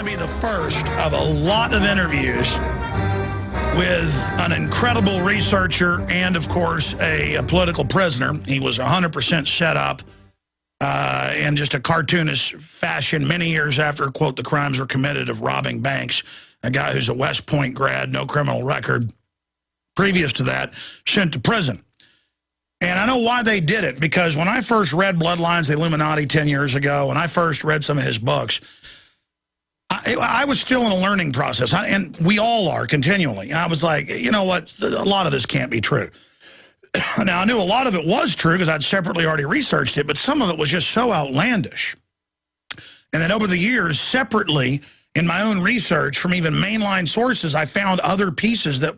to be the first of a lot of interviews with an incredible researcher and, of course, a political prisoner. He was 100% set up in just a cartoonish fashion many years after, quote, the crimes were committed of robbing banks. A guy who's a West Point grad, no criminal record. Previous to that, sent to prison. And I know why they did it, because when I first read Bloodlines, the Illuminati 10 years ago, when I first read some of his books, I was still in a learning process, and we all are continually. And I was like, you know what, a lot of this can't be true. Now, I knew a lot of it was true because I'd separately already researched it, but some of it was just so outlandish. And then over the years, separately, in my own research from even mainline sources, I found other pieces that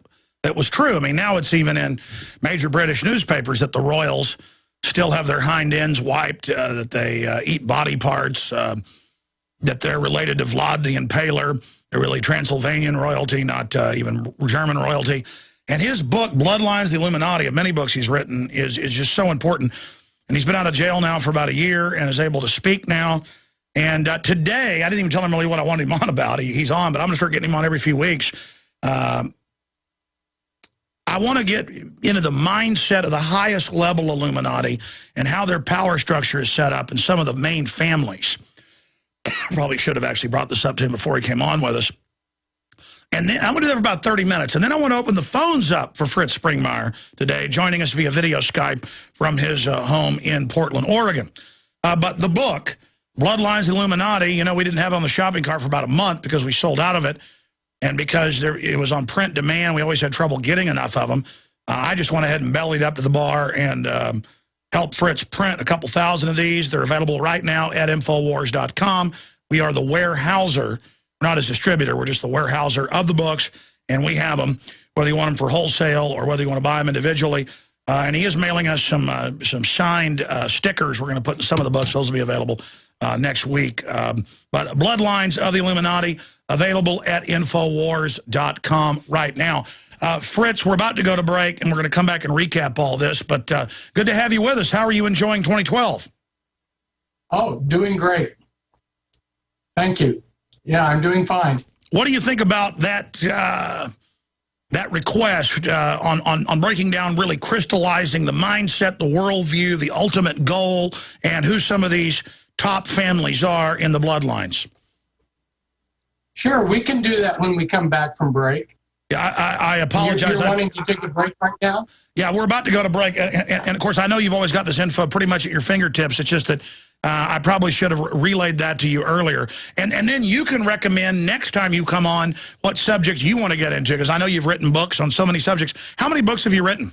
was true. I mean, now it's even in major British newspapers that the royals still have their hind ends wiped, that they eat body parts, that they're related to Vlad the Impaler. They're really Transylvanian royalty, not even German royalty. And his book, Bloodlines, the Illuminati, of many books he's written, is just so important. And he's been out of jail now for about a year and is able to speak now. And today, I didn't even tell him really what I wanted him on about. He's on, but I'm going to start getting him on every few weeks. I want to get into the mindset of the highest level Illuminati and how their power structure is set up and some of the main families. Probably should have actually brought this up to him before he came on with us. And then I'm going to do that for about 30 minutes. And then I want to open the phones up for Fritz Springmeier today, joining us via video Skype from his home in Portland, Oregon. But the book, Bloodlines Illuminati, you know, we didn't have it on the shopping cart for about a month because we sold out of it. And because it was on print demand, we always had trouble getting enough of them. I just went ahead and bellied up to the bar and helped Fritz print a couple thousand of these. They're available right now at Infowars.com. We are the warehouser. We're not his distributor. We're just the warehouser of the books, and we have them, whether you want them for wholesale or whether you want to buy them individually. And he is mailing us some signed stickers. We're going to put in some of the books. Those will be available next week. But Bloodlines of the Illuminati, available at Infowars.com right now. Fritz, we're about to go to break, and we're going to come back and recap all this. But good to have you with us. How are you enjoying 2012? Oh, doing great. Thank you. Yeah, I'm doing fine. What do you think about that that request on breaking down, really crystallizing the mindset, the worldview, the ultimate goal, and who some of these top families are in the bloodlines? Sure, we can do that when we come back from break. Yeah, I apologize. You're wanting to take a break right now? Yeah, we're about to go to break. And of course, I know you've always got this info pretty much at your fingertips. It's just that I probably should have relayed that to you earlier. And then you can recommend next time you come on what subject you want to get into, because I know you've written books on so many subjects. How many books have you written?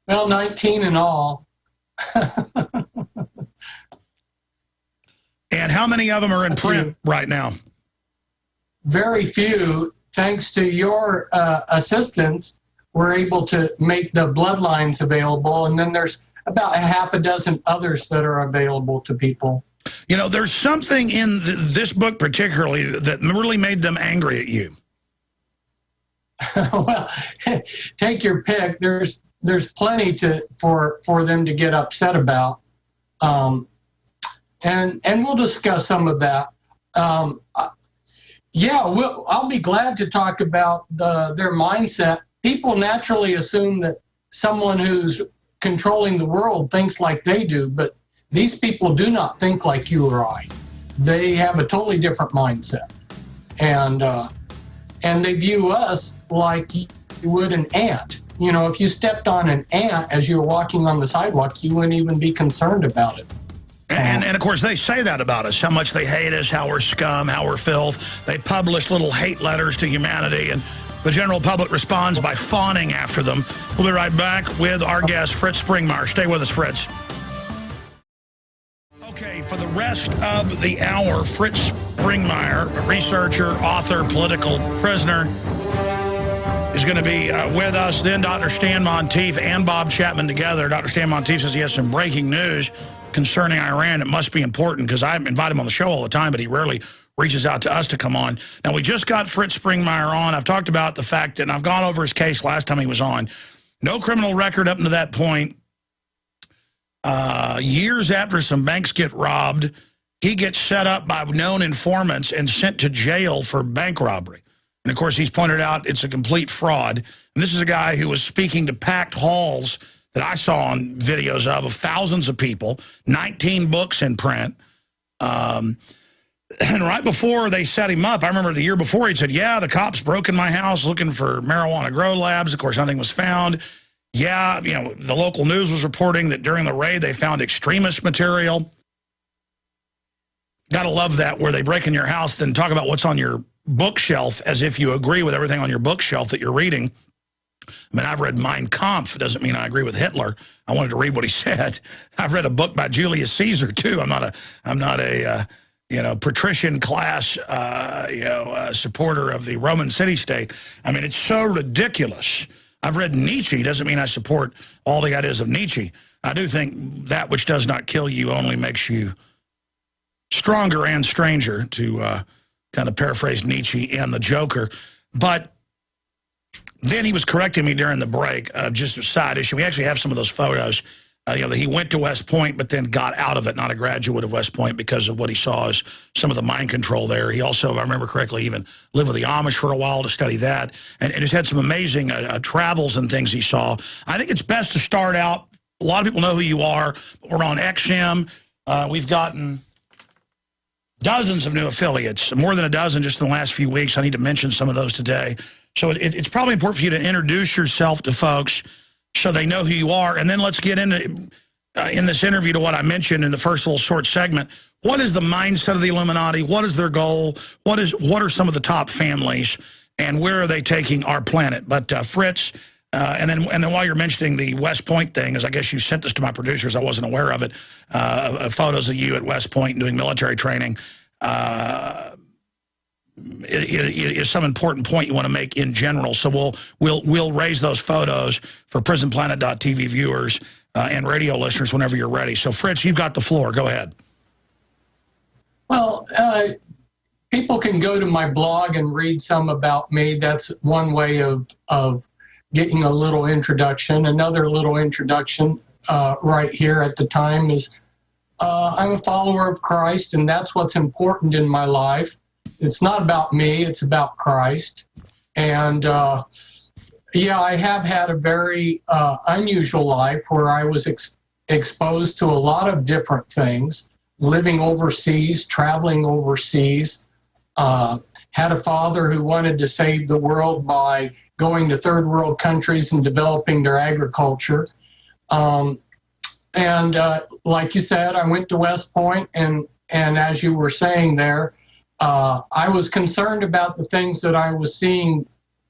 Well, 19 in all. And how many of them are in print right now? Very few. Thanks to your assistance, we're able to make the bloodlines available, and then there's about a half a dozen others that are available to people. You know, there's something in this book particularly that really made them angry at you. Well, take your pick. There's plenty for them to get upset about, and we'll discuss some of that. Yeah, I'll be glad to talk about their mindset. People naturally assume that someone who's controlling the world thinks like they do, but these people do not think like you or I. They have a totally different mindset, and they view us like you would an ant. You know, if you stepped on an ant as you were walking on the sidewalk, you wouldn't even be concerned about it. And of course, they say that about us, how much they hate us, how we're scum, how we're filth. They publish little hate letters to humanity, and the general public responds by fawning after them. We'll be right back with our guest, Fritz Springmeier. Stay with us, Fritz. Okay, for the rest of the hour, Fritz Springmeier, a researcher, author, political prisoner, is going to be with us. Then Dr. Stan Monteith and Bob Chapman together. Dr. Stan Monteith says he has some breaking news concerning Iran. It must be important because I invite him on the show all the time, but he rarely reaches out to us to come on. Now, we just got Fritz Springmeier on. I've talked about the fact that, and I've gone over his case last time he was on. No criminal record up to that point. Years after some banks get robbed, he gets set up by known informants and sent to jail for bank robbery. And, of course, he's pointed out it's a complete fraud. And this is a guy who was speaking to packed halls that I saw on videos of thousands of people, 19 books in print. And right before they set him up, I remember the year before, he said, yeah, the cops broke in my house looking for marijuana grow labs. Of course, nothing was found. Yeah, you know, the local news was reporting that during the raid, they found extremist material. Gotta love that, where they break in your house, then talk about what's on your bookshelf as if you agree with everything on your bookshelf that you're reading. I mean, I've read Mein Kampf. It doesn't mean I agree with Hitler. I wanted to read what he said. I've read a book by Julius Caesar, too. I'm not a you know, patrician class, supporter of the Roman city-state. I mean, it's so ridiculous. I've read Nietzsche. Doesn't mean I support all the ideas of Nietzsche. I do think that which does not kill you only makes you stronger and stranger, to kind of paraphrase Nietzsche and the Joker. But then he was correcting me during the break, just a side issue. We actually have some of those photos. You know, that he went to West Point, but then got out of it, not a graduate of West Point, because of what he saw as some of the mind control there. He also, if I remember correctly, even lived with the Amish for a while to study that, and just had some amazing travels and things he saw. I think it's best to start out. A lot of people know who you are. We're on XM. We've gotten dozens of new affiliates, more than a dozen just in the last few weeks. I need to mention some of those today. So it's probably important for you to introduce yourself to folks so they know who you are. And then let's get into, in this interview, to what I mentioned in the first little short segment. What is the mindset of the Illuminati? What is their goal? What are some of the top families? And where are they taking our planet? But Fritz, and then while you're mentioning the West Point thing, as I guess you sent this to my producers, I wasn't aware of it, photos of you at West Point doing military training. It is some important point you want to make in general. So we'll raise those photos for PrisonPlanet.tv viewers and radio listeners whenever you're ready. So Fritz, you've got the floor. Go ahead. Well, people can go to my blog and read some about me. That's one way of getting a little introduction. Another little introduction right here at the time is I'm a follower of Christ, and that's what's important in my life. It's not about me, it's about Christ. And yeah, I have had a very unusual life where I was exposed to a lot of different things, living overseas, traveling overseas, had a father who wanted to save the world by going to third world countries and developing their agriculture. And like you said, I went to West Point, and as you were saying there, I was concerned about the things that I was seeing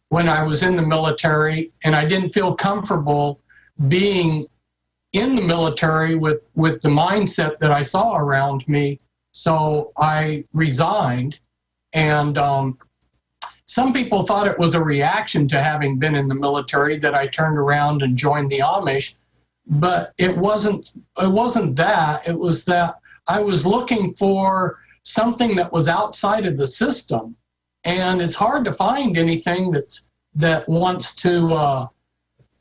when I was in the military, and I didn't feel comfortable being in the military with the mindset that I saw around me. So I resigned, and some people thought it was a reaction to having been in the military that I turned around and joined the Amish, but it wasn't that. It was that I was looking for something that was outside of the system, and it's hard to find anything that wants to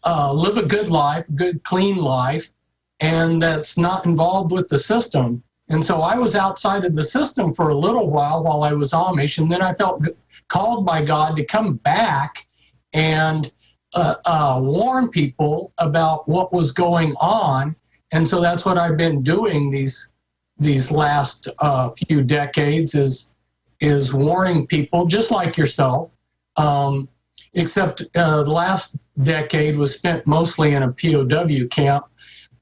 live a good life, good clean life, and that's not involved with the system. And so I was outside of the system for a little while I was Amish, and then I felt called by God to come back and warn people about what was going on. And so that's what I've been doing these last few decades, is warning people, just like yourself, except the last decade was spent mostly in a POW camp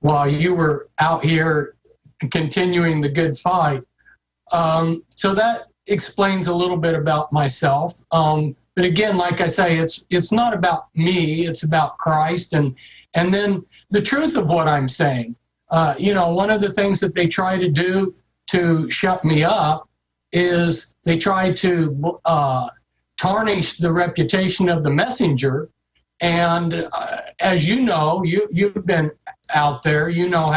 while you were out here continuing the good fight. So that explains a little bit about myself. But again, like I say, it's not about me, it's about Christ, and then the truth of what I'm saying. One of the things that they try to do to shut me up is they try to tarnish the reputation of the messenger. And as you know, you've been out there, you know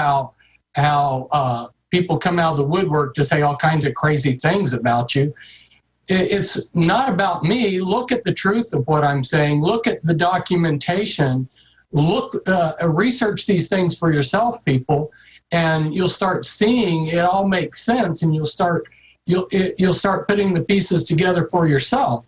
how people come out of the woodwork to say all kinds of crazy things about you. It's not about me. Look at the truth of what I'm saying. Look at the documentation. Research these things for yourself, people. and you'll start seeing it all makes sense, and you'll start putting the pieces together for yourself.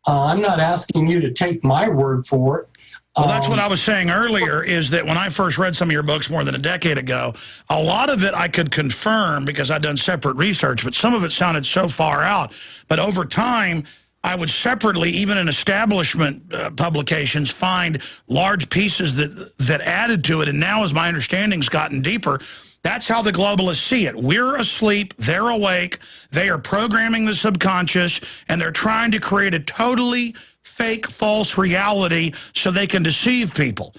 I'm not asking you to take my word for it. Well, that's what I was saying earlier, is that when I first read some of your books more than a decade ago, a lot of it I could confirm because I'd done separate research, but some of it sounded so far out. But over time, I would separately, even in establishment publications, find large pieces that added to it. And now, as my understanding's gotten deeper, that's how the globalists see it. We're asleep, they're awake, they are programming the subconscious, and they're trying to create a totally fake, false reality so they can deceive people.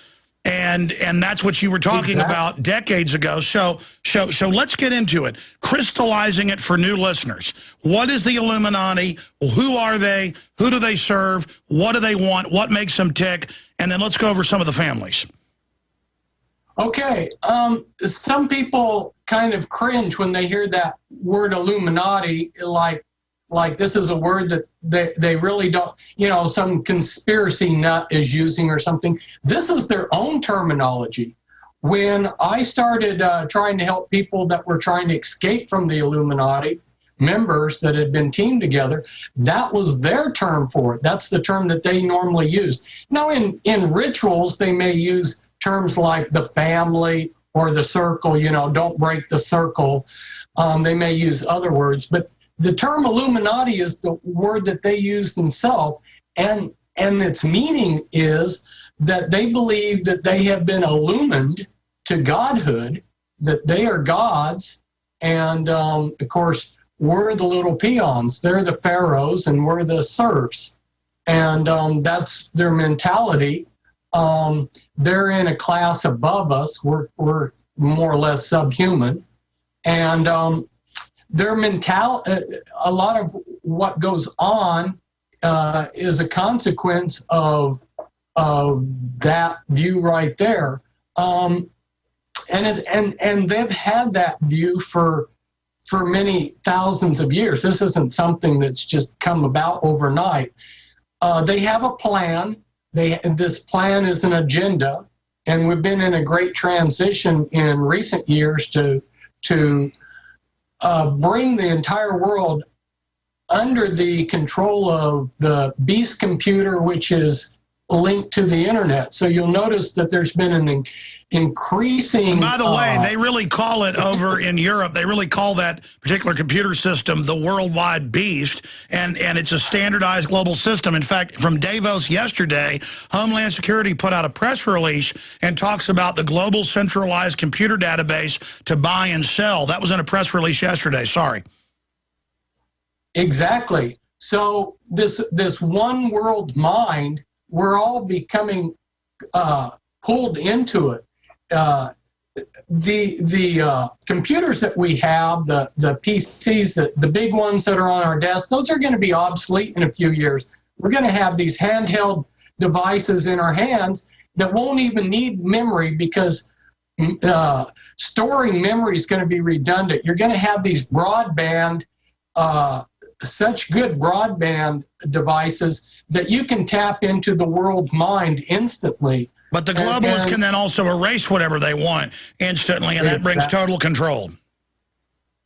And that's what you were talking about decades ago. So let's get into it. Crystallizing it for new listeners. What is the Illuminati? Who are they? Who do they serve? What do they want? What makes them tick? And then let's go over some of the families. Okay. Some people kind of cringe when they hear that word Illuminati, like this is a word that they really don't, some conspiracy nut is using or something. This is their own terminology. When I started trying to help people that were trying to escape from the Illuminati, members that had been teamed together, that was their term for it. That's the term that they normally use. Now, in rituals, they may use terms like the family or the circle, don't break the circle. They may use other words, but the term Illuminati is the word that they use themselves, and its meaning is that they believe that they have been illumined to godhood, that they are gods, and of course, we're the little peons. They're the pharaohs, and we're the serfs, and that's their mentality. They're in a class above us. We're more or less subhuman, and their a lot of what goes on is a consequence of that view right there. And they've had that view for many thousands of years. This isn't something that's just come about overnight. They have a plan. This plan is an agenda, and we've been in a great transition in recent years to bring the entire world under the control of the beast computer, which is linked to the internet. So you'll notice that there's been an increasing... And by the way, they really call it over in Europe, they really call that particular computer system the worldwide beast, and it's a standardized global system. In fact, from Davos yesterday, Homeland Security put out a press release and talks about the global centralized computer database to buy and sell. That was in a press release yesterday. Sorry. Exactly. So this one world mind, we're all becoming pulled into it. The computers that we have, the PCs, the big ones that are on our desks, those are going to be obsolete in a few years. We're going to have these handheld devices in our hands that won't even need memory, because storing memory is going to be redundant. You're going to have these broadband, such good broadband devices that you can tap into the world mind instantly. But the globalists can then also erase whatever they want instantly, and that brings total control.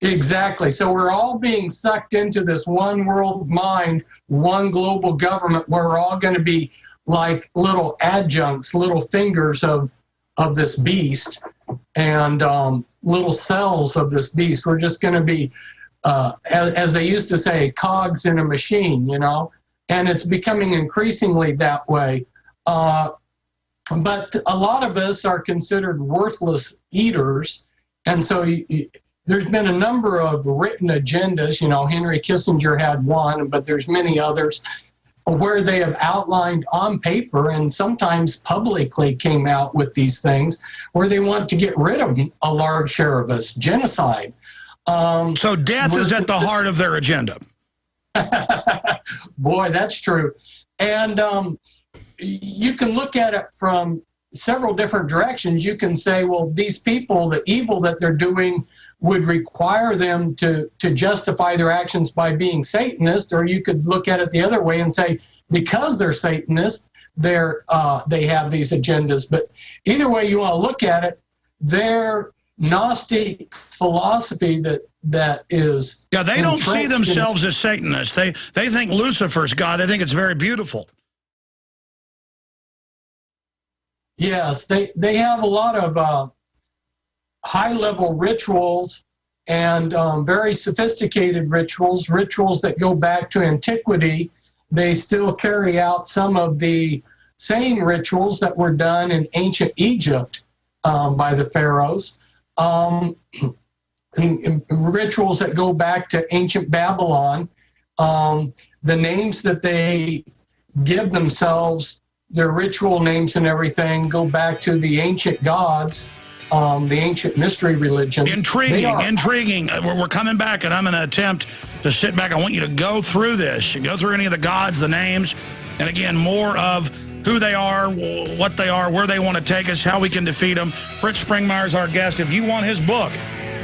Exactly. So we're all being sucked into this one world mind, one global government, where we're all going to be like little adjuncts, little fingers of this beast, and little cells of this beast. We're just going to be, as they used to say, cogs in a machine, and it's becoming increasingly that way. But a lot of us are considered worthless eaters, and so there's been a number of written agendas. Henry Kissinger had one, but there's many others where they have outlined on paper and sometimes publicly came out with these things where they want to get rid of a large share of us, genocide. So death is at the heart of their agenda. Boy, that's true. And you can look at it from several different directions. You can say, well, these people, the evil that they're doing would require them to justify their actions by being Satanist, or you could look at it the other way and say, because they're Satanists, they have these agendas. But either way you want to look at it, they're Gnostic philosophy that is. Yeah, they don't see entrenched in- themselves as Satanists. They think Lucifer's God. They think it's very beautiful. Yes, they have a lot of high-level rituals and very sophisticated rituals that go back to antiquity. They still carry out some of the same rituals that were done in ancient Egypt by the pharaohs, and rituals that go back to ancient Babylon. The names that they give themselves, their ritual names and everything, go back to the ancient gods, the ancient mystery religions. Intriguing. We're coming back, and I'm going to attempt to sit back. I want you to go through this and go through any of the gods, the names, and again, more of who they are, what they are, where they want to take us, how we can defeat them. Fritz Springmeier is our guest. If you want his book,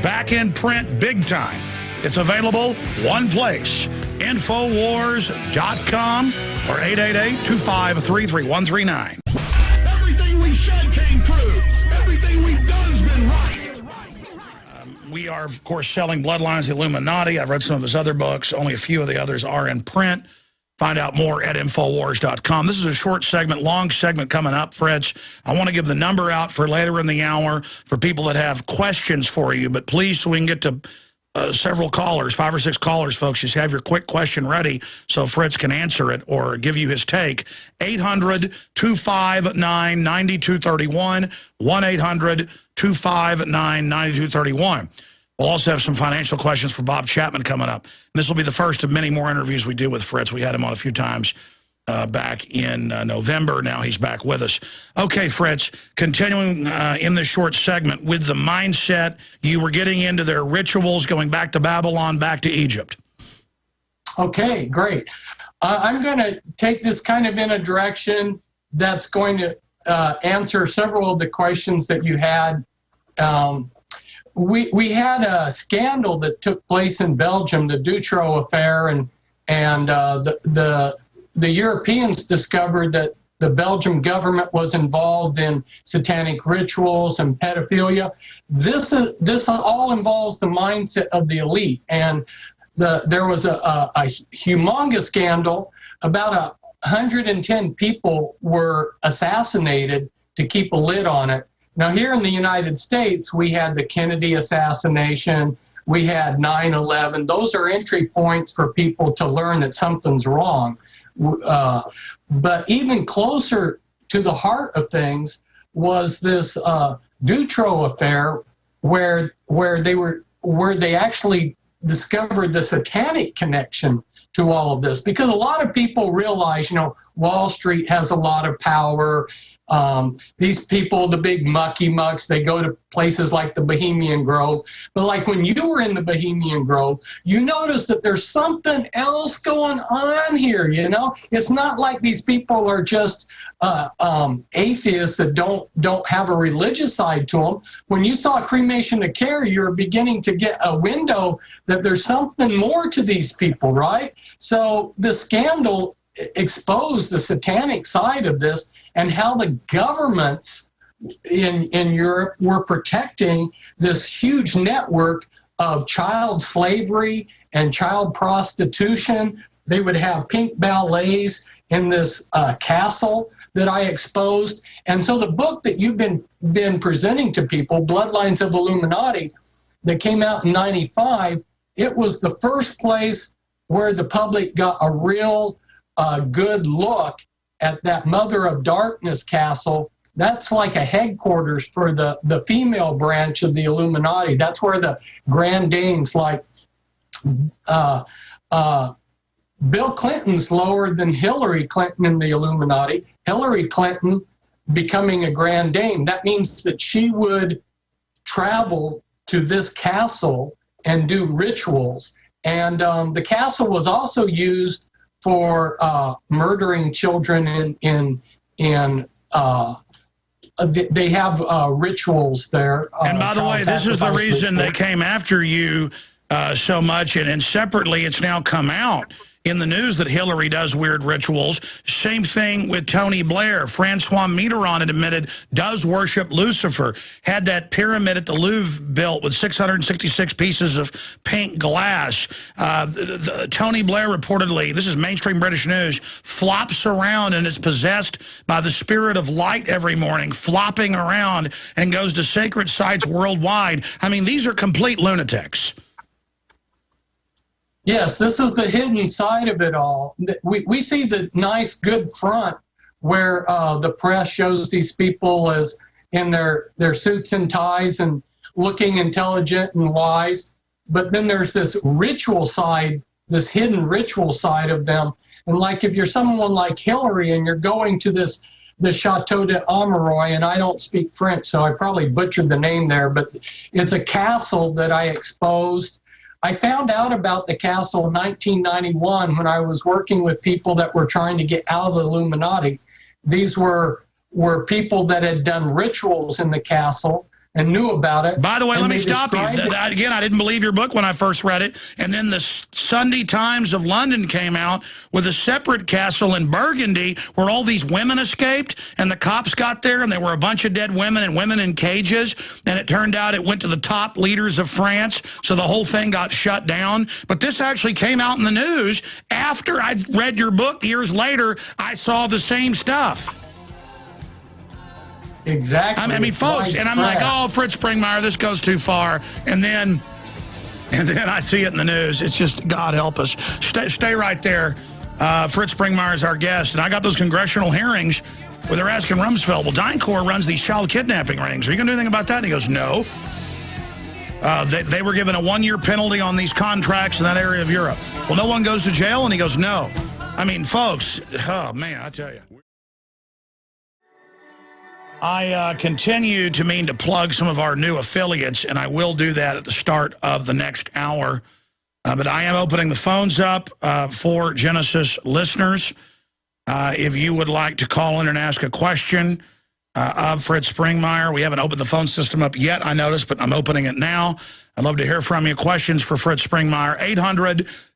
back in print big time, it's available one place, Infowars.com or 888-253-3139. Everything we said came true. Everything we've done has been right. We are, of course, selling Bloodlines, the Illuminati. I've read some of his other books. Only a few of the others are in print. Find out more at Infowars.com. This is a short segment, long segment coming up, Fritz. I want to give the number out for later in the hour for people that have questions for you. But please, so we can get to several callers, 5 or 6 callers, folks, just have your quick question ready so Fritz can answer it or give you his take. 800-259-9231, 1-800-259-9231. We'll also have some financial questions for Bob Chapman coming up. This will be the first of many more interviews we do with Fritz. We had him on a few times back in November. Now he's back with us. Okay, Fritz, continuing in this short segment with the mindset, you were getting into their rituals, going back to Babylon, back to Egypt. Okay, great. I'm going to take this kind of in a direction that's going to answer several of the questions that you had. We had a scandal that took place in Belgium, the Dutroux affair, and the Europeans discovered that the Belgian government was involved in satanic rituals and pedophilia. This all involves the mindset of the elite, and there was a humongous scandal. About 110 people were assassinated to keep a lid on it. Now, here in the United States, we had the Kennedy assassination, we had 9/11. Those are entry points for people to learn that something's wrong. But even closer to the heart of things was this Dutroux affair, where they actually discovered the satanic connection to all of this. Because a lot of people realize, Wall Street has a lot of power. These people, the big mucky mucks, they go to places like the Bohemian Grove. But like when you were in the Bohemian Grove, you notice that there's something else going on here, It's not like these people are just atheists that don't have a religious side to them. When you saw Cremation to Care, you're beginning to get a window that there's something more to these people, right? So the scandal exposed the satanic side of this and how the governments in Europe were protecting this huge network of child slavery and child prostitution. They would have pink ballets in this castle that I exposed. And so the book that you've been presenting to people, Bloodlines of Illuminati, that came out in '95, it was the first place where the public got a real good look at that Mother of Darkness castle. That's like a headquarters for the female branch of the Illuminati. That's where the Grand Dames, like Bill Clinton's lower than Hillary Clinton in the Illuminati. Hillary Clinton becoming a Grand Dame, that means that she would travel to this castle and do rituals. And the castle was also used for murdering children they have rituals there. And by the way, this is the reason they came after you so much, and separately it's now come out in the news that Hillary does weird rituals. Same thing with Tony Blair. Francois Mitterrand admitted does worship Lucifer. Had that pyramid at the Louvre built with 666 pieces of pink glass. Tony Blair reportedly, this is mainstream British news, flops around and is possessed by the spirit of light every morning, flopping around and goes to sacred sites worldwide. I mean, these are complete lunatics. Yes, this is the hidden side of it all. We see the nice, good front where the press shows these people as in their suits and ties and looking intelligent and wise. But then there's this ritual side, this hidden ritual side of them. And like if you're someone like Hillary and you're going to the Chateau de Amoroy, and I don't speak French, so I probably butchered the name there, but it's a castle that I exposed. I found out about the castle in 1991 when I was working with people that were trying to get out of the Illuminati. These were people that had done rituals in the castle and knew about it. By the way, let me stop you. Again, I didn't believe your book when I first read it. And then the Sunday Times of London came out with a separate castle in Burgundy where all these women escaped, and the cops got there, and there were a bunch of dead women and women in cages. And it turned out it went to the top leaders of France, so the whole thing got shut down. But this actually came out in the news after I read your book years later. I saw the same stuff. Exactly. I mean, folks, and I'm like, oh, Fritz Springmeier, this goes too far. And then I see it in the news. It's just, God help us. Stay right there. Fritz Springmeier is our guest. And I got those congressional hearings where they're asking Rumsfeld, well, DynCorp runs these child kidnapping rings. Are you going to do anything about that? And he goes, no. They were given a 1-year penalty on these contracts in that area of Europe. Well, no one goes to jail? And he goes, no. I mean, folks, oh, man, I tell you. I continue to mean to plug some of our new affiliates, and I will do that at the start of the next hour. But I am opening the phones up for Genesis listeners. If you would like to call in and ask a question of Fritz Springmeier, we haven't opened the phone system up yet, I noticed, but I'm opening it now. I'd love to hear from you. Questions for Fritz Springmeier,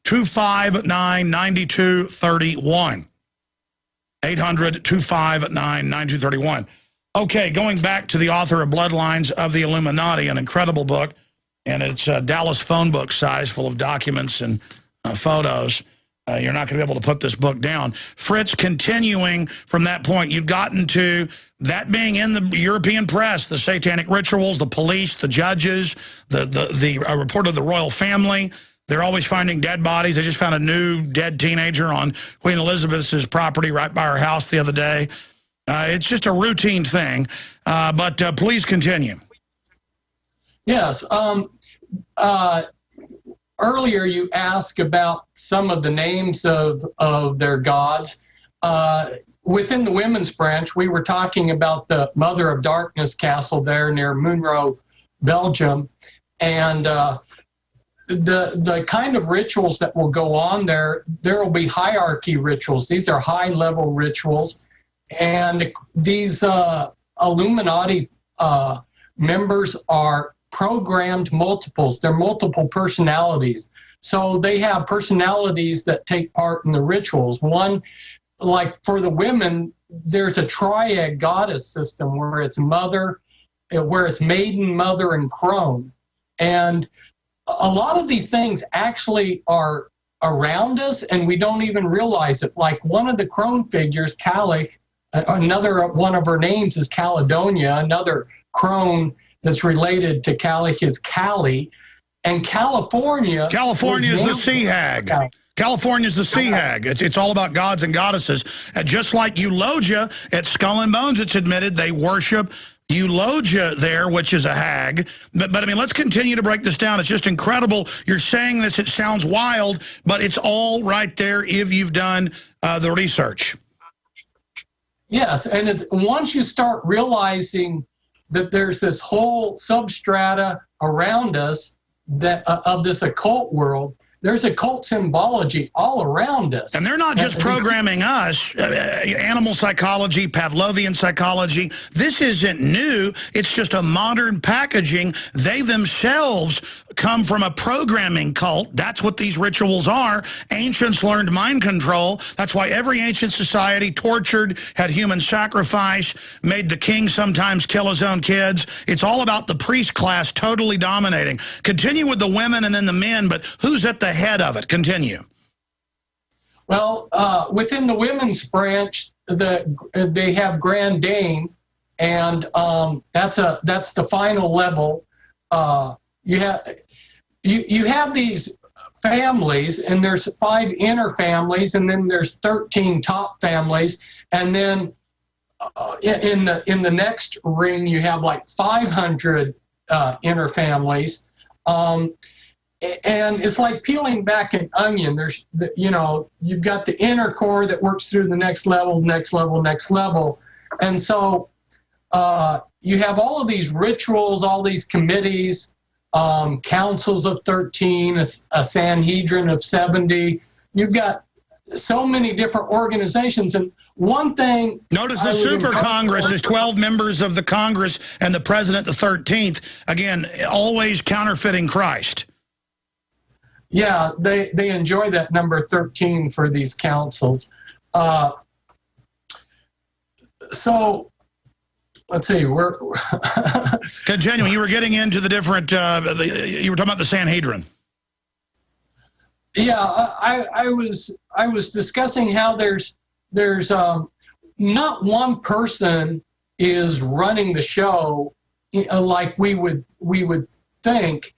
800-259-9231. 800-259-9231. Okay, going back to the author of Bloodlines of the Illuminati, an incredible book, and it's Dallas phone book size, full of documents and photos. You're not going to be able to put this book down. Fritz, continuing from that point, you've gotten to that being in the European press, the satanic rituals, the police, the judges, the report of the royal family. They're always finding dead bodies. They just found a new dead teenager on Queen Elizabeth's property right by her house the other day. It's just a routine thing, but please continue. Yes. Earlier you asked about some of the names of their gods. Within the women's branch, we were talking about the Mother of Darkness castle there near Munro, Belgium, and the kind of rituals that will go on there will be hierarchy rituals. These are high-level rituals. And these Illuminati members are programmed multiples. They're multiple personalities. So they have personalities that take part in the rituals. One, like for the women, there's a triad goddess system where it's maiden, mother, and crone. And a lot of these things actually are around us, and we don't even realize it. Like one of the crone figures, Calich, another one of her names is Caledonia. Another crone that's related to Calich is Cali. And California is the sea hag. California is the sea hag. It's all about gods and goddesses. Just like Eulogia at Skull and Bones, it's admitted they worship Eulogia there, which is a hag. But I mean, let's continue to break this down. It's just incredible. You're saying this, it sounds wild, but it's all right there if you've done the research. Yes, and once you start realizing that there's this whole substrata around us that of this occult world, there's occult symbology all around us. And they're not just programming us, animal psychology, Pavlovian psychology. This isn't new. It's just a modern packaging. They themselves come from a programming cult. That's what these rituals are. Ancients learned mind control. That's why every ancient society tortured, had human sacrifice, made the king sometimes kill his own kids. It's all about the priest class totally dominating. Continue with the women and then the men, but who's at the head of it? Continue. Well, within the women's branch, they have Grand Dame, and that's the final level. You have these families, and there's 5 inner families, and then there's 13 top families, and then in the next ring you have like 500 inner families. And it's like peeling back an onion. There's, you've got the inner core that works through the next level, next level, next level. And so you have all of these rituals, all these committees, councils of 13, a Sanhedrin of 70. You've got so many different organizations. And one thing... Notice the Super Congress is 12 members of the Congress and the President the 13th. Again, always counterfeiting Christ. Yeah, they enjoy that number 13 for these councils. So, let's see, we're... Continuing, you were getting into the different, you were talking about the Sanhedrin. Yeah, I was discussing how there's not one person is running the show like we would think,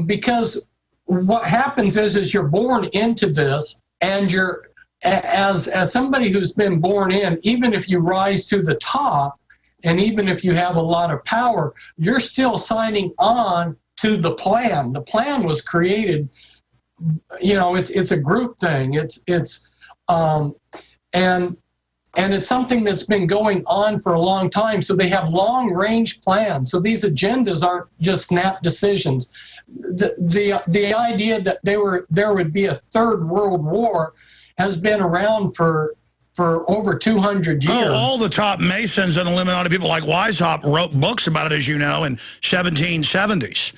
because what happens is you're born into this, and you're as somebody who's been born in, even if you rise to the top, and even if you have a lot of power, you're still signing on to the plan. The plan was created. It's a group thing. And it's something that's been going on for a long time. So they have long-range plans. So these agendas aren't just snap decisions. The idea that there would be a third world war has been around for over 200 years. Oh, all the top Masons and Illuminati people like Weishaupt wrote books about it, as you know, in 1770s.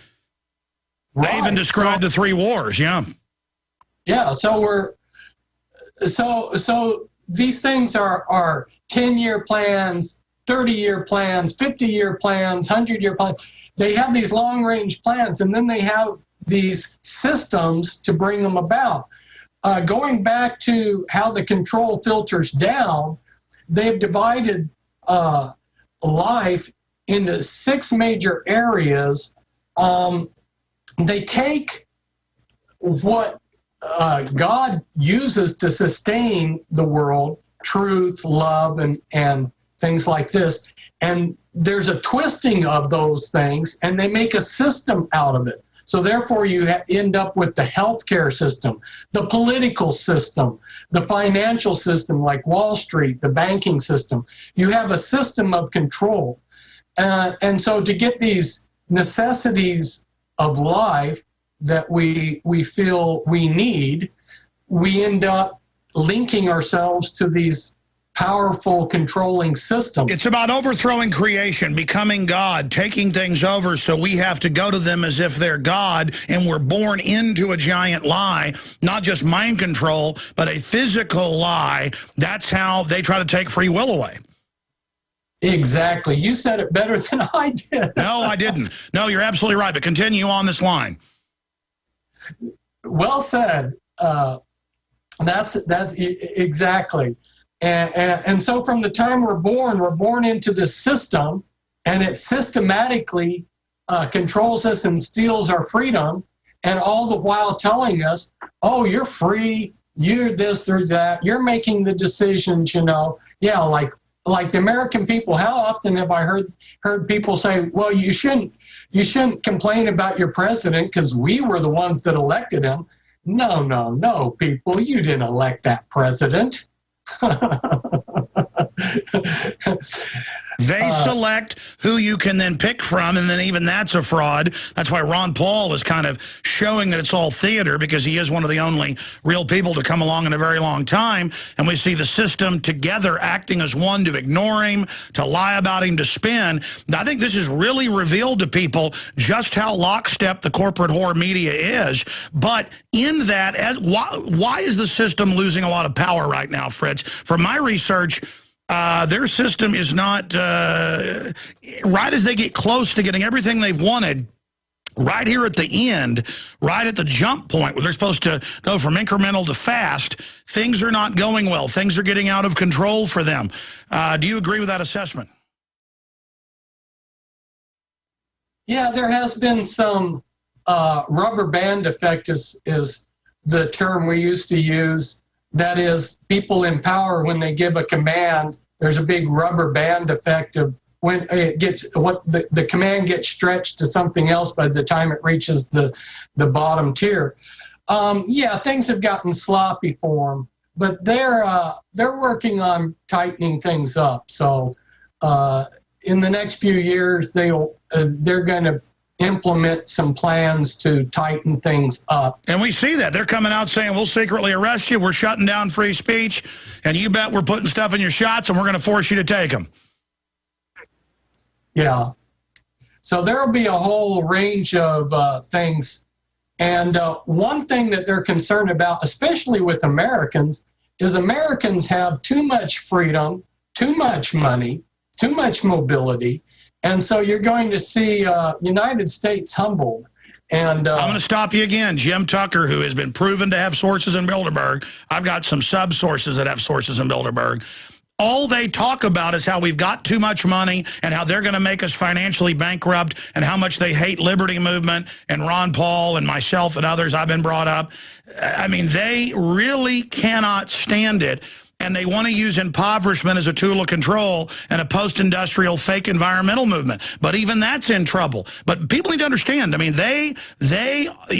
Right. They even described the 3 wars, yeah. Yeah, so these things are 10-year plans, 30-year plans, 50-year plans, 100-year plans. They have these long-range plans, and then they have these systems to bring them about. Going back to how the control filters down, they've divided life into 6 major areas. They take what God uses to sustain the world, truth, love, and things like this. And there's a twisting of those things, and they make a system out of it. So therefore, you end up with the healthcare system, the political system, the financial system like Wall Street, the banking system. You have a system of control. And so to get these necessities of life that we feel we need, we end up linking ourselves to these powerful controlling systems. It's about overthrowing creation, becoming God, taking things over, so we have to go to them as if they're God, and we're born into a giant lie, not just mind control, but a physical lie. That's how they try to take free will away. Exactly. You said it better than I did. No, I didn't. No, you're absolutely right, but continue on this line. Well said. That's exactly. And so from the time we're born into this system, and it systematically controls us and steals our freedom, and all the while telling us, oh, you're free, you're this or that, you're making the decisions, Yeah, like the American people, how often have I heard people say, well, you shouldn't complain about your president because we were the ones that elected him. No, people, you didn't elect that president. They select who you can then pick from, and then even that's a fraud. That's why Ron Paul is kind of showing that it's all theater, because he is one of the only real people to come along in a very long time. And we see the system together acting as one to ignore him, to lie about him, to spin. I think this has really revealed to people just how lockstep the corporate whore media is. But in that, why is the system losing a lot of power right now, Fritz? From my research, their system is not, right as they get close to getting everything they've wanted, right here at the end, right at the jump point where they're supposed to go from incremental to fast, things are not going well. Things are getting out of control for them. Do you agree with that assessment? Yeah, there has been some rubber band effect is the term we used to use. That is, people in power, when they give a command, there's a big rubber band effect of when it gets, the command gets stretched to something else by the time it reaches the bottom tier. Yeah, things have gotten sloppy for them, but they're working on tightening things up. So in the next few years, they're going to implement some plans to tighten things up. And we see that. They're coming out saying, we'll secretly arrest you, we're shutting down free speech, and you bet we're putting stuff in your shots, and we're going to force you to take them. Yeah. So there will be a whole range of things. And one thing that they're concerned about, especially with Americans, is Americans have too much freedom, too much money, too much mobility. And so you're going to see United States humbled. And I'm going to stop you again. Jim Tucker, who has been proven to have sources in Bilderberg. I've got some sub-sources that have sources in Bilderberg. All they talk about is how we've got too much money and how they're going to make us financially bankrupt and how much they hate liberty movement, and Ron Paul and myself and others I've been brought up. I mean, they really cannot stand it. And they want to use impoverishment as a tool of control and a post-industrial fake environmental movement. But even that's in trouble. But people need to understand, I mean,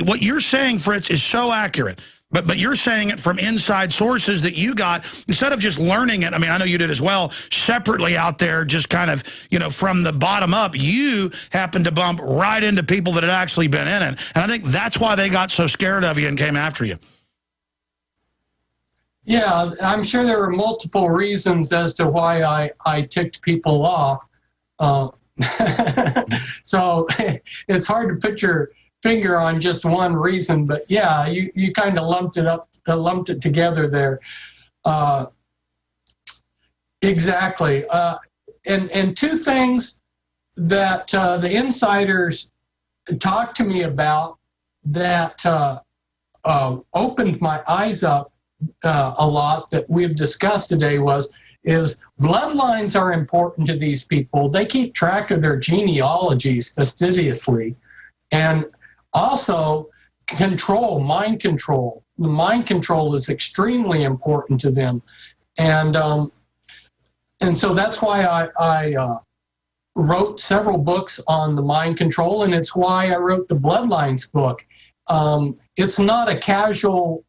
what you're saying, Fritz, is so accurate. But you're saying it from inside sources that you got, instead of just learning it, I mean, I know you did as well, separately out there, just kind of, from the bottom up, you happened to bump right into people that had actually been in it. And I think that's why they got so scared of you and came after you. Yeah, I'm sure there were multiple reasons as to why I ticked people off. So it's hard to put your finger on just one reason, but yeah, you kind of lumped it together there. Exactly. And two things that the insiders talked to me about that opened my eyes up a lot that we've discussed today is bloodlines are important to these people. They keep track of their genealogies fastidiously. And also mind control. The mind control is extremely important to them. And so that's why I wrote several books on the mind control, and it's why I wrote the Bloodlines book. It's not a casual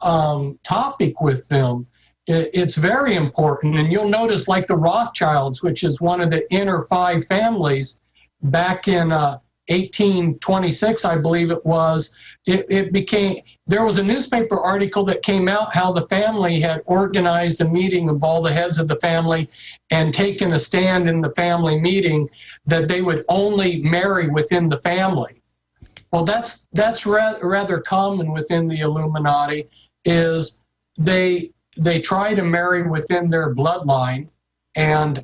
topic with them. It's very important. And you'll notice, like the Rothschilds, which is one of the inner five families, back in 1826, I believe it was, there was a newspaper article that came out how the family had organized a meeting of all the heads of the family and taken a stand in the family meeting that they would only marry within the family. Well, that's rather common within the Illuminati, is they try to marry within their bloodline, and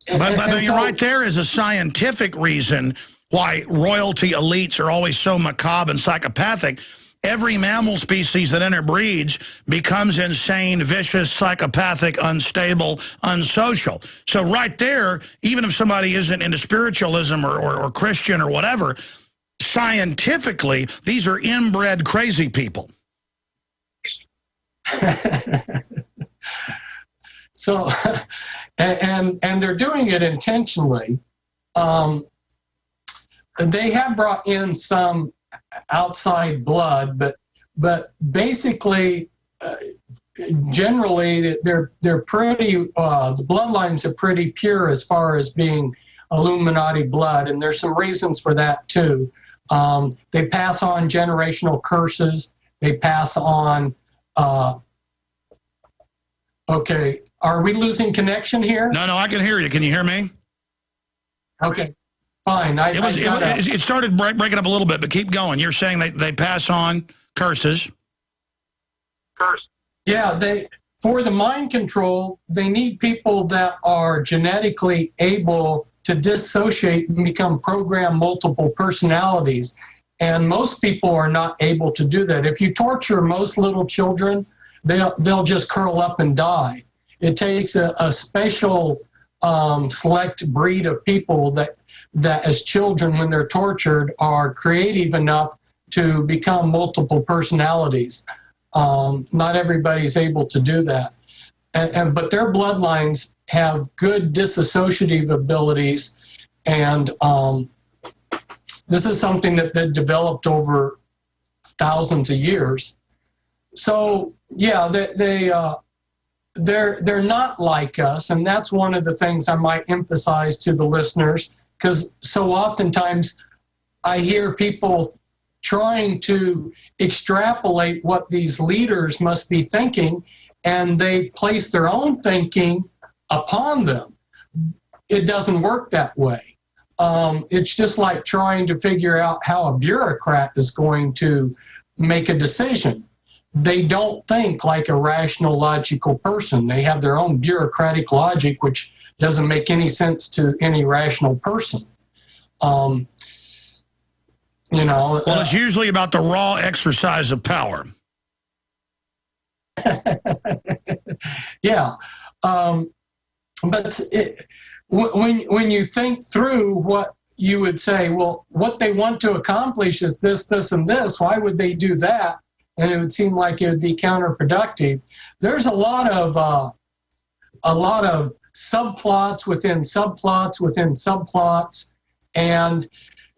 but so, right there is a scientific reason why royalty elites are always so macabre and psychopathic. Every mammal species that interbreeds becomes insane, vicious, psychopathic, unstable, unsocial. So right there, even if somebody isn't into spiritualism or Christian or whatever, scientifically, these are inbred crazy people. So, and they're doing it intentionally. They have brought in some outside blood, but basically, generally they're pretty, the bloodlines are pretty pure as far as being Illuminati blood, and there's some reasons for that too. They pass on generational curses. They pass on, okay, are we losing connection here? No, I can hear you. Can you hear me? Okay, fine. It started breaking up a little bit, but keep going. You're saying they pass on curses. Yeah, for the mind control, they need people that are genetically able to dissociate and become programmed multiple personalities. And most people are not able to do that. If you torture most little children, they'll just curl up and die. It takes a special select breed of people that as children, when they're tortured, are creative enough to become multiple personalities. Not everybody's able to do that. But their bloodlines have good disassociative abilities, and this is something that developed over thousands of years. So yeah, they're not like us, and that's one of the things I might emphasize to the listeners, because so oftentimes I hear people trying to extrapolate what these leaders must be thinking, and they place their own thinking upon them. It doesn't work that way. It's just like trying to figure out how a bureaucrat is going to make a decision. They don't think like a rational, logical person. They have their own bureaucratic logic, which doesn't make any sense to any rational person. Well, it's usually about the raw exercise of power. Yeah. But when you think through what you would say, well, what they want to accomplish is this, this, and this. Why would they do that? And it would seem like it would be counterproductive. There's a lot of subplots within subplots within subplots, and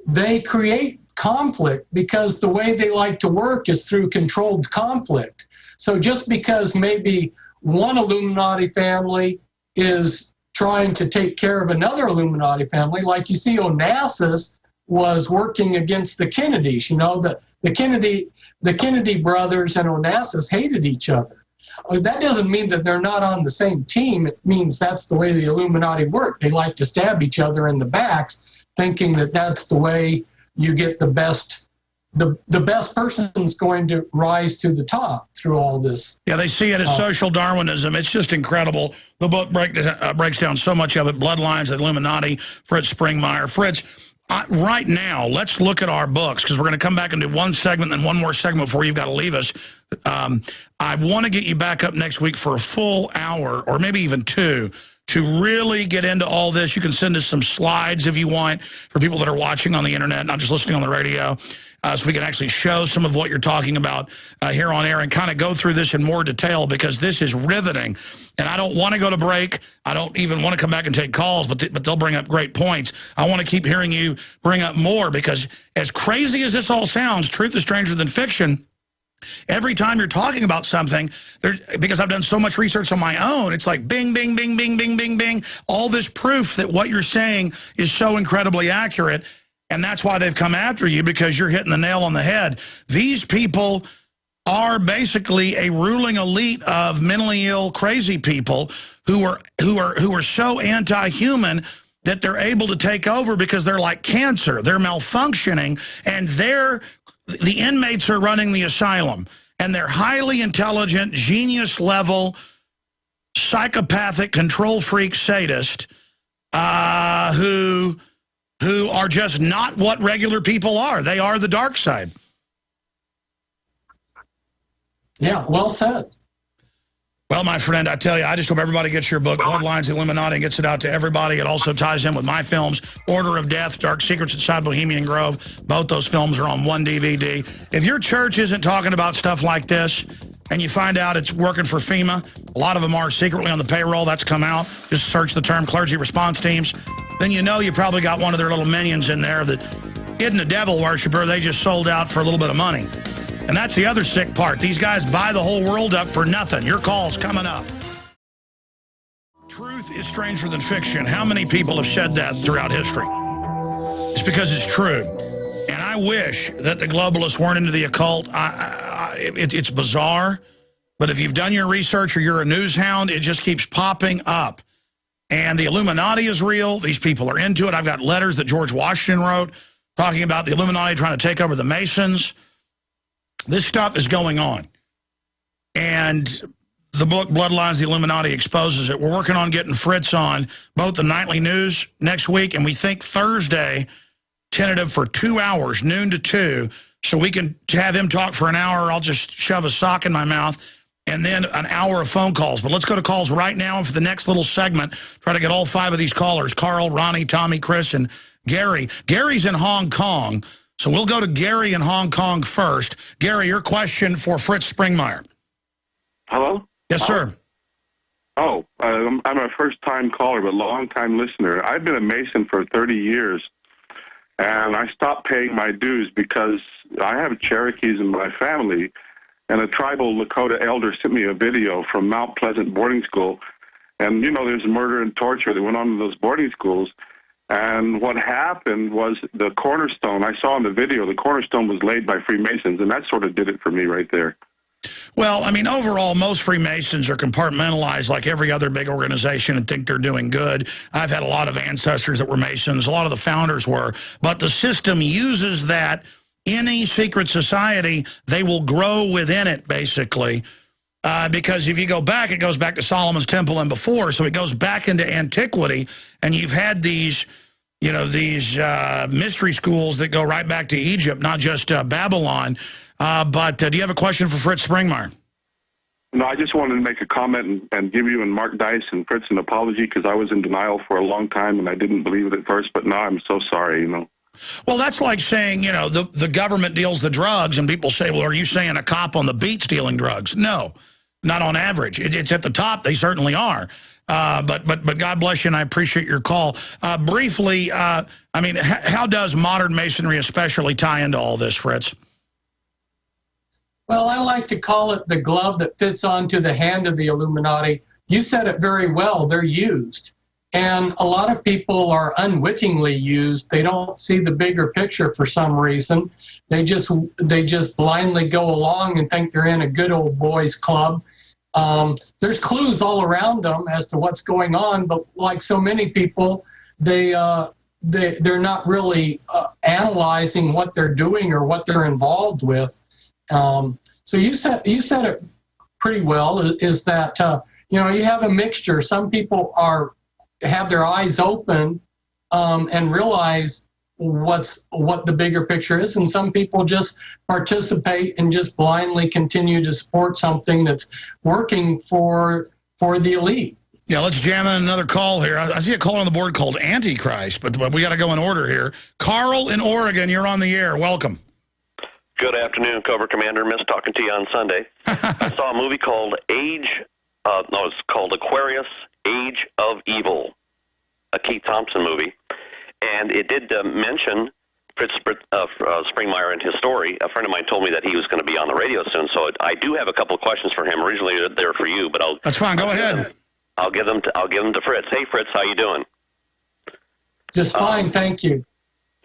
they create conflict because the way they like to work is through controlled conflict. So just because maybe one Illuminati family is trying to take care of another Illuminati family, like you see Onassis was working against the Kennedys. The Kennedy brothers and Onassis hated each other. That doesn't mean that they're not on the same team. It means that's the way the Illuminati work. They like to stab each other in the backs, thinking that that's the way you get the best. The best person's going to rise to the top through all this. Yeah, they see it as social Darwinism. It's just incredible. The book breaks down so much of it. Bloodlines, the Illuminati, Fritz Springmeier. Fritz, right now, let's look at our books, because we're going to come back and do one segment, then one more segment before you've got to leave us. I want to get you back up next week for a full hour, or maybe even two, to really get into all this. You can send us some slides if you want, for people that are watching on the internet, not just listening on the radio, so we can actually show some of what you're talking about here on air and kind of go through this in more detail, because this is riveting. And I don't want to go to break. I don't even want to come back and take calls, but they'll bring up great points. I want to keep hearing you bring up more, because as crazy as this all sounds, truth is stranger than fiction. Every time you're talking about something, because I've done so much research on my own, it's like bing, bing, bing, bing, bing, bing, bing, all this proof that what you're saying is so incredibly accurate. And that's why they've come after you, because you're hitting the nail on the head. These people are basically a ruling elite of mentally ill, crazy people who are so anti-human that they're able to take over, because they're like cancer. They're malfunctioning, and the inmates are running the asylum, and they're highly intelligent, genius-level, psychopathic, control freak sadists who are just not what regular people are. They are the dark side. Yeah, well said. Well, my friend, I tell you, I just hope everybody gets your book, Bloodlines, Illuminati, and gets it out to everybody. It also ties in with my films, Order of Death, Dark Secrets Inside Bohemian Grove. Both those films are on one DVD. If your church isn't talking about stuff like this, and you find out it's working for FEMA, a lot of them are secretly on the payroll, that's come out. Just search the term clergy response teams. Then you know you probably got one of their little minions in there that isn't a devil worshiper. They just sold out for a little bit of money. And that's the other sick part. These guys buy the whole world up for nothing. Your call's coming up. Truth is stranger than fiction. How many people have said that throughout history? It's because it's true. And I wish that the globalists weren't into the occult. It's bizarre. But if you've done your research or you're a news hound, it just keeps popping up. And the Illuminati is real. These people are into it. I've got letters that George Washington wrote talking about the Illuminati trying to take over the Masons. This stuff is going on. And the book, Bloodlines, the Illuminati exposes it. We're working on getting Fritz on both the nightly news next week, and we think Thursday, tentative for 2 hours, noon to 2, so we can have him talk for an hour. I'll just shove a sock in my mouth, and then an hour of phone calls. But let's go to calls right now, and for the next little segment, try to get all 5 of these callers, Carl, Ronnie, Tommy, Chris, and Gary. Gary's in Hong Kong, so we'll go to Gary in Hong Kong first. Gary, your question for Fritz Springmeier. Hello? Yes, sir. I'm a first-time caller, but long-time listener. I've been a Mason for 30 years, and I stopped paying my dues because I have Cherokees in my family, and a tribal Lakota elder sent me a video from Mount Pleasant boarding school, and, you know, there's murder and torture that went on in those boarding schools, and what happened was the cornerstone, I saw in the video, the cornerstone was laid by Freemasons, and that sort of did it for me right there. Well, I mean, overall, most Freemasons are compartmentalized like every other big organization and think they're doing good. I've had a lot of ancestors that were Masons. A lot of the founders were. But the system uses that. Any secret society, they will grow within it, basically. Because if you go back, it goes back to Solomon's Temple and before. So it goes back into antiquity. And you've had these, you know, these mystery schools that go right back to Egypt, not just Babylon. But do you have a question for Fritz Springmeier? No, I just wanted to make a comment and give you and Mark Dice and Fritz an apology because I was in denial for a long time and I didn't believe it at first, but now I'm so sorry, you know. Well, that's like saying, you know, the government deals the drugs and people say, well, are you saying a cop on the beat stealing drugs? No, not on average. It's at the top. They certainly are. But God bless you, and I appreciate your call. Briefly, I mean, how does modern Masonry especially tie into all this, Fritz? Well, I like to call it the glove that fits onto the hand of the Illuminati. You said it very well. They're used. And a lot of people are unwittingly used. They don't see the bigger picture for some reason. They just blindly go along and think they're in a good old boys club. There's clues all around them as to what's going on, but like so many people, they're not really analyzing what they're doing or what they're involved with. So you said it pretty well, is that, you know, you have a mixture. Some people have their eyes open and realize what the bigger picture is, and some people just participate and just blindly continue to support something that's working for the elite. Yeah, let's jam in another call here. I see a call on the board called Antichrist, but we got to go in order here. Carl in Oregon, you're on the air. Welcome. Good afternoon, Cobra Commander. Missed talking to you on Sunday. I saw a movie called it's called Aquarius, Age of Evil, a Keith Thompson movie. And it did mention Fritz Springmeier and his story. A friend of mine told me that he was going to be on the radio soon, so I do have a couple of questions for him. Originally, they're for you, but That's fine. Go ahead. I'll give them to Fritz. Hey, Fritz, how you doing? Just fine, thank you.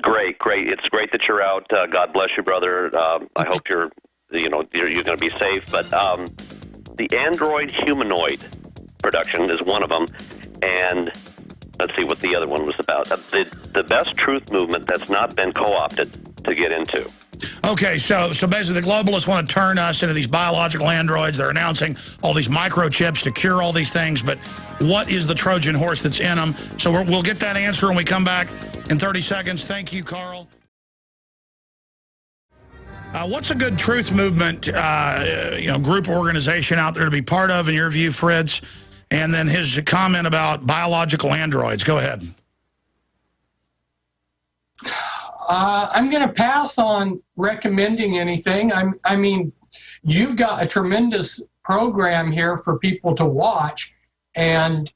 Great. It's great that you're out. God bless you, brother. I hope you're going to be safe. But the android humanoid production is one of them, and let's see what the other one was about. The best truth movement that's not been co-opted to get into. Okay, so basically the globalists want to turn us into these biological androids. They're announcing all these microchips to cure all these things, but what is the Trojan horse that's in them? So we'll get that answer when we come back in 30 seconds. Thank you, Carl. What's a good truth movement, group or organization out there to be part of, in your view, Fritz? And then his comment about biological androids. Go ahead. I'm going to pass on recommending anything. I mean, you've got a tremendous program here for people to watch, and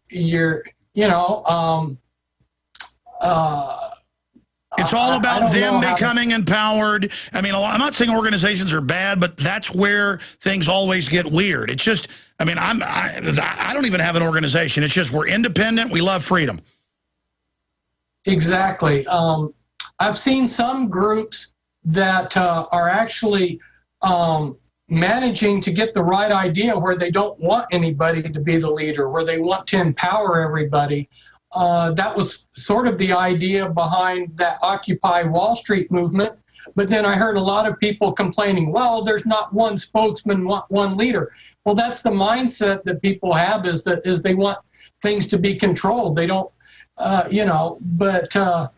It's all I about don't them know how becoming empowered. I mean, I'm not saying organizations are bad, but that's where things always get weird. It's just, I mean, I don't even have an organization. It's just we're independent. We love freedom. Exactly. I've seen some groups that are actually managing to get the right idea where they don't want anybody to be the leader, where they want to empower everybody. That was sort of the idea behind that Occupy Wall Street movement. But then I heard a lot of people complaining, well, there's not one spokesman, one leader. Well, that's the mindset that people have, is they want things to be controlled. They don't, but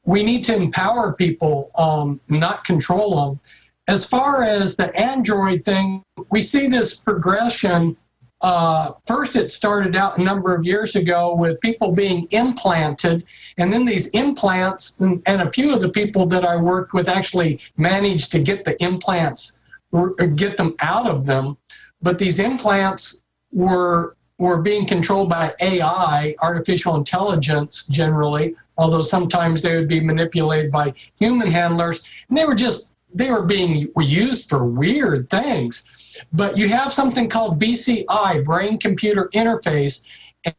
we need to empower people, not control them. As far as the Android thing, we see this progression. First, it started out a number of years ago with people being implanted, and then these implants, and a few of the people that I worked with actually managed to get the implants, get them out of them. But these implants were being controlled by AI, artificial intelligence generally, although sometimes they would be manipulated by human handlers, and they were being used for weird things. But you have something called BCI, brain-computer interface,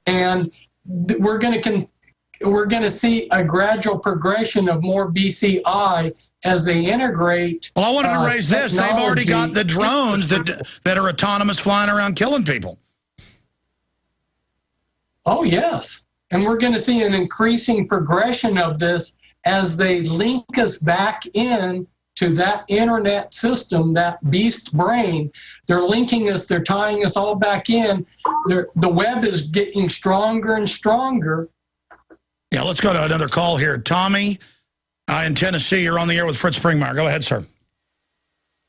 and we're going to see a gradual progression of more BCI as they integrate. Well, I wanted to raise this. They've already got the drones that are autonomous, flying around killing people. Oh, yes. And we're going to see an increasing progression of this as they link us back in to that internet system, that beast brain. They're linking us, they're tying us all back in. The web is getting stronger and stronger. Yeah, let's go to another call here. Tommy in Tennessee, you're on the air with Fritz Springmeier. Go ahead, sir.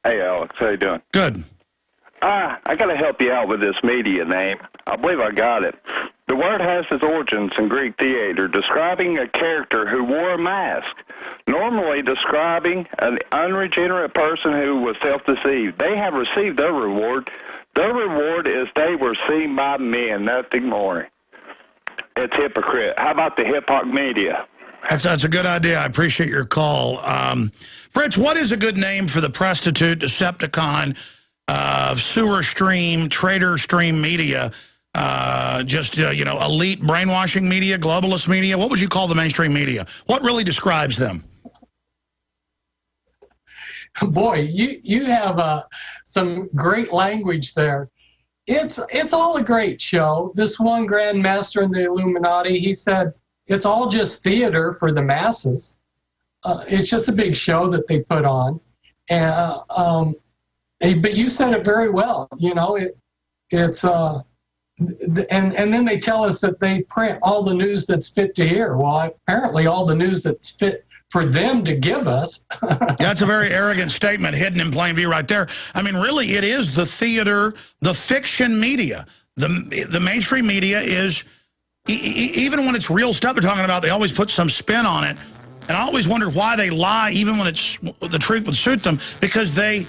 Hey, Alex. How you doing? Good. I got to help you out with this media name. I believe I got it. The word has its origins in Greek theater, describing a character who wore a mask, normally describing an unregenerate person who was self-deceived. They have received their reward. Their reward is they were seen by men, nothing more. It's hypocrite. How about the hip-hop media? That's a good idea. I appreciate your call. Fritz, what is a good name for the prostitute, Decepticon, sewer stream, traitor stream media, elite brainwashing media, globalist media? What would you call the mainstream media? What really describes them? Boy, you have some great language there. It's all a great show. This one Grand Master in the Illuminati, he said, it's all just theater for the masses. It's just a big show that they put on. And but you said it very well. It's and then they tell us that they print all the news that's fit to hear. Well, apparently all the news that's fit for them to give us. That's a very arrogant statement, hidden in plain view right there. I mean, really, it is the theater, the fiction media. The mainstream media is, even when it's real stuff they're talking about, they always put some spin on it. And I always wondered why they lie, even when the truth would suit them, because they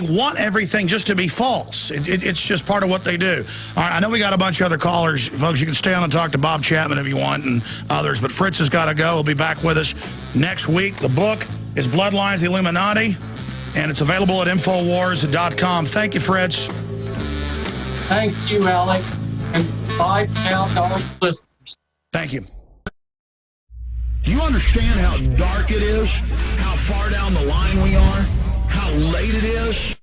want everything just to be false. It's just part of what they do. All right, I know we got a bunch of other callers. Folks, you can stay on and talk to Bob Chapman if you want and others, but Fritz has got to go. He'll be back with us next week. The book is Bloodlines, the Illuminati, and it's available at Infowars.com. Thank you, Fritz. Thank you, Alex. And bye for now to all the listeners. Thank you. Do you understand how dark it is? How far down the line we are? How late it is?